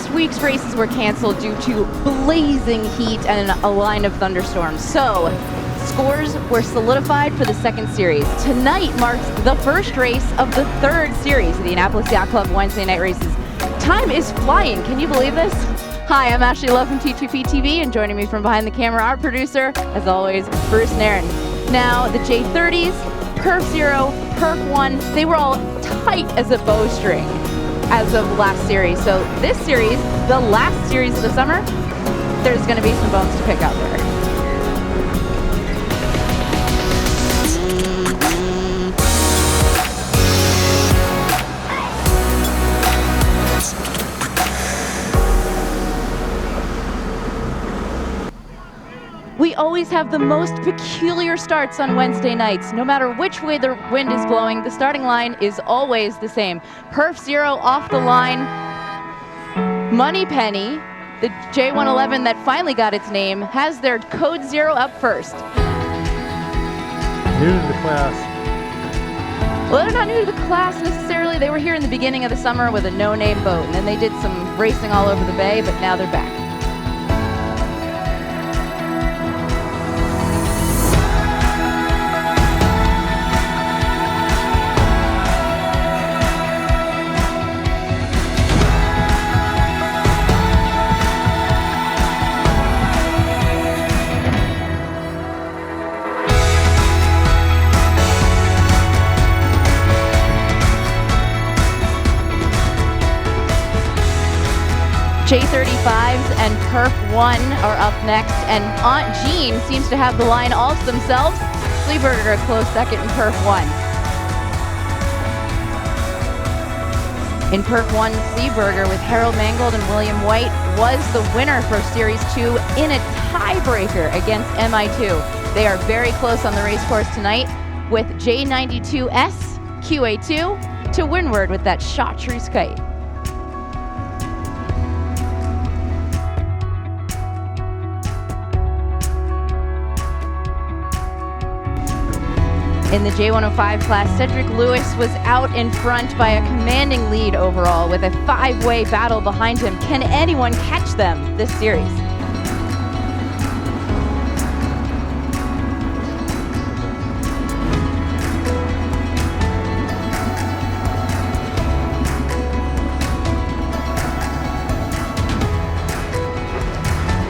last week's races were canceled due to blazing heat and a line of thunderstorms. So scores were solidified for the second series. Tonight marks the first race of the third series of the Annapolis Yacht Club Wednesday night races. Time is flying. Can you believe this? Hi, I'm Ashley Love from T2P TV, and joining me from behind the camera, our producer, as always, Bruce Nairn. Now, the J30s, Perf 0, Perf 1, they were all tight as a bowstring as of last series. So this series, the last series of the summer, there's going to be some bones to pick out there. We always have the most peculiar starts on Wednesday nights. No matter which way the wind is blowing, the starting line is always the same. Perf 0 off the line. Money Penny, the J111 that finally got its name, has their code 0 up first. New to the class. Well, they're not new to the class necessarily. They were here in the beginning of the summer with a no-name boat, and then they did some racing all over the bay, but now they're back. J35s and Perf 1 are up next, and Aunt Jean seems to have the line all to themselves. Sleeburger a close second in Perf 1. In Perf 1, Sleeburger with Harold Mangold and William White was the winner for Series 2 in a tiebreaker against MI2. They are very close on the race course tonight with J92S QA2 to windward with that chartreuse kite. In the J105 class, Cedric Lewis was out in front by a commanding lead overall with a five-way battle behind him. Can anyone catch them this series?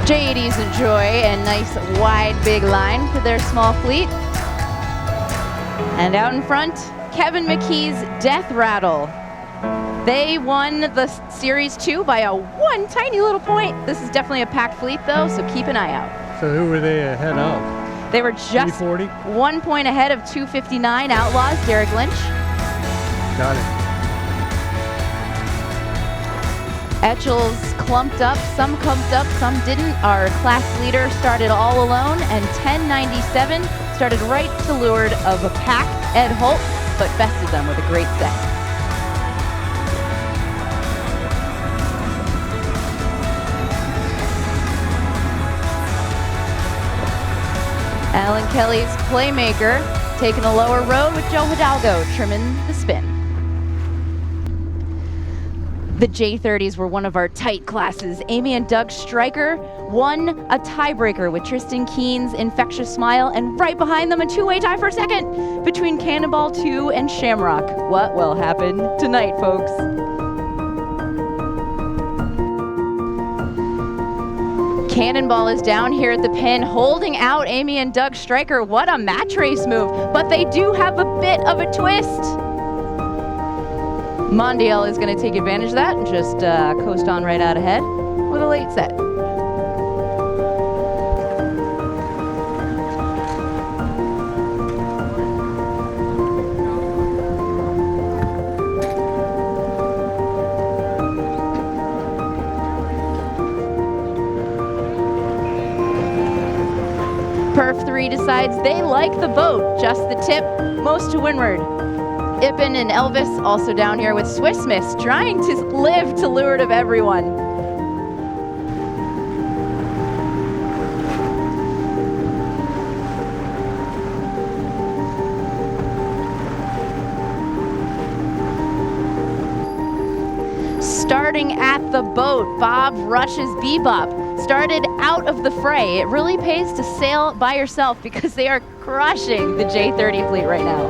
J80s enjoy a nice wide big line for their small fleet. And out in front, Kevin McKee's Death Rattle. They won the Series 2 by one tiny little point. This is definitely a packed fleet, though, so keep an eye out. So who were they ahead of? They were just 1 point ahead of 259 Outlaws, Derek Lynch. Got it. Etchells clumped up, some didn't. Our class leader started all alone, and 1097 started right to leeward of a pack, Ed Holt, but bested them with a great set. Alan Kelly's Playmaker taking a lower road with Joe Hidalgo trimming the spin. The J30s were one of our tight classes. Amy and Doug Stryker won a tiebreaker with Tristan Keen's Infectious Smile, and right behind them a two-way tie for second between Cannonball 2 and Shamrock. What will happen tonight, folks? Cannonball is down here at the pin, holding out Amy and Doug Stryker. What a match race move, but they do have a bit of a twist. Mondial is going to take advantage of that and just coast on right out ahead with a late set. Perf 3 decides they like the boat, just the tip, most to windward. Ippen and Elvis also down here with Swiss Miss, trying to live to leeward of everyone. Starting at the boat. Bob Rush's Bebop started out of the fray. It really pays to sail by yourself because they are crushing the J30 fleet right now.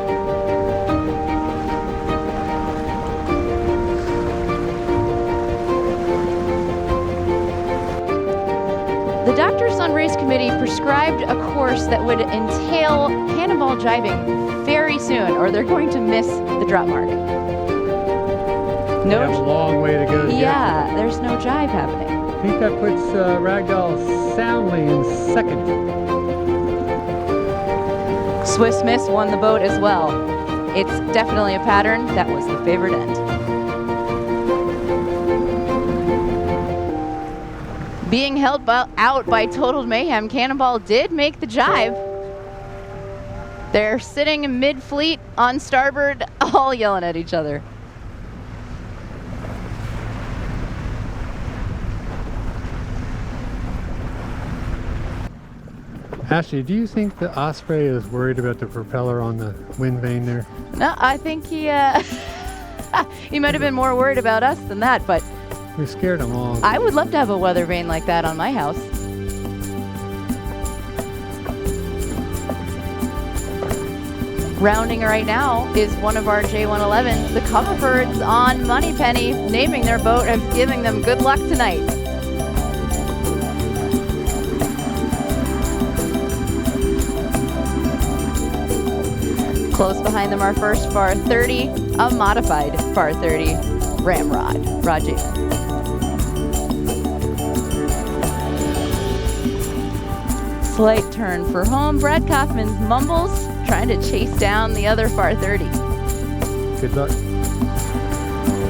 The Dr. Sun Race Committee prescribed a course that would entail cannonball jibing very soon, or they're going to miss the drop mark. They have a long way to go. Yeah, there's no jibe happening. I think that puts Ragdoll soundly in second. Swiss Miss won the boat as well. It's definitely a pattern. That was the favorite end. Being held out by Total Mayhem, Cannonball did make the jibe. They're sitting mid-fleet on starboard, all yelling at each other. Ashley, do you think the Osprey is worried about the propeller on the wind vane there? No, I think he he might have been more worried about us than that, but We scared them all. I would love to have a weather vane like that on my house. Rounding right now is one of our J111s. The Coverbirds on Moneypenny, naming their boat and giving them good luck tonight. Close behind them, our first FAR 30, a modified FAR 30 Ramrod, Rajiv. Slight turn for home. Brad Kaufman's Mumbles trying to chase down the other FAR 30. Good luck.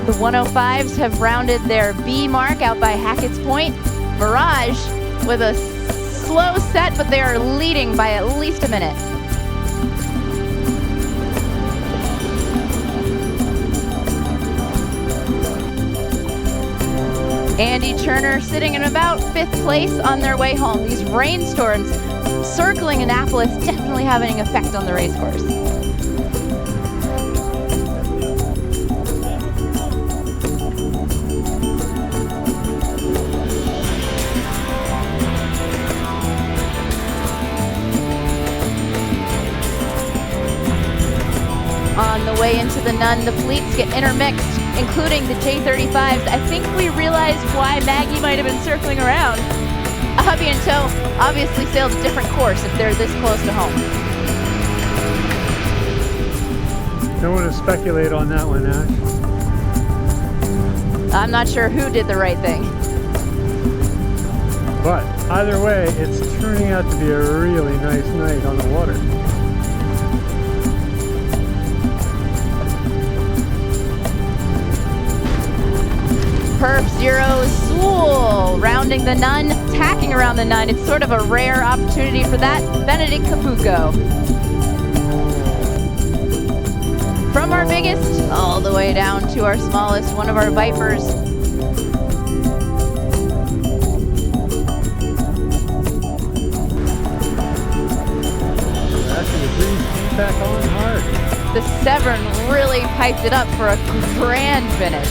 The 105s have rounded their B mark out by Hackett's Point. Mirage with a slow set, but they are leading by at least a minute. Andy Turner sitting in about 5th place on their way home. These rainstorms circling Annapolis definitely having an effect on the race course. On the way into the Nun, the fleets get intermixed, including the J35s. I think we realized why Maggie might have been circling around. Hubby and Tow obviously sailed a different course if they're this close to home. Don't want to speculate on that one, Ash. I'm not sure who did the right thing. But either way, it's turning out to be a really nice night on the water. Perf Zero Soul rounding the Nun, tacking around the Nun. It's sort of a rare opportunity for that. Benedict Capuco. From our biggest all the way down to our smallest, one of our Vipers. Actually, the breeze came back on hard. The Severn really piped it up for a grand finish.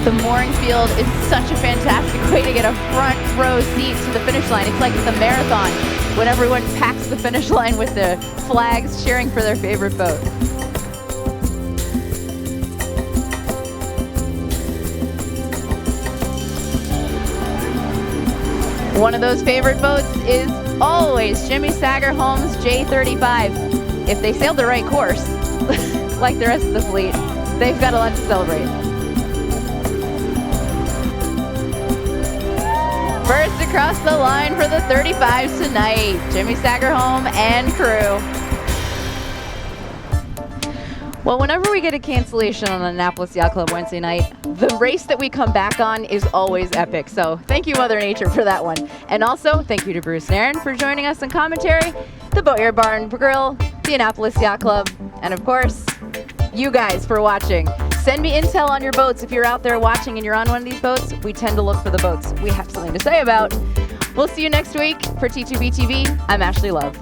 The mooring field is such a fantastic way to get a front row seat to the finish line. It's like the marathon when everyone packs the finish line with the flags cheering for their favorite boat. One of those favorite boats is always Jimmy Sagerholm's J35. If they sailed the right course, like the rest of the fleet, they've got a lot to celebrate. First across the line for the 35s tonight, Jimmy Sagerholm and crew. Well, whenever we get a cancellation on Annapolis Yacht Club Wednesday night, the race that we come back on is always epic. So thank you, Mother Nature, for that one. And also, thank you to Bruce Nairn for joining us in commentary, the Boatyard Bar and Grill, the Annapolis Yacht Club, and of course, you guys for watching. Send me intel on your boats. If you're out there watching and you're on one of these boats, we tend to look for the boats we have something to say about. We'll see you next week. For T2B TV, I'm Ashley Love.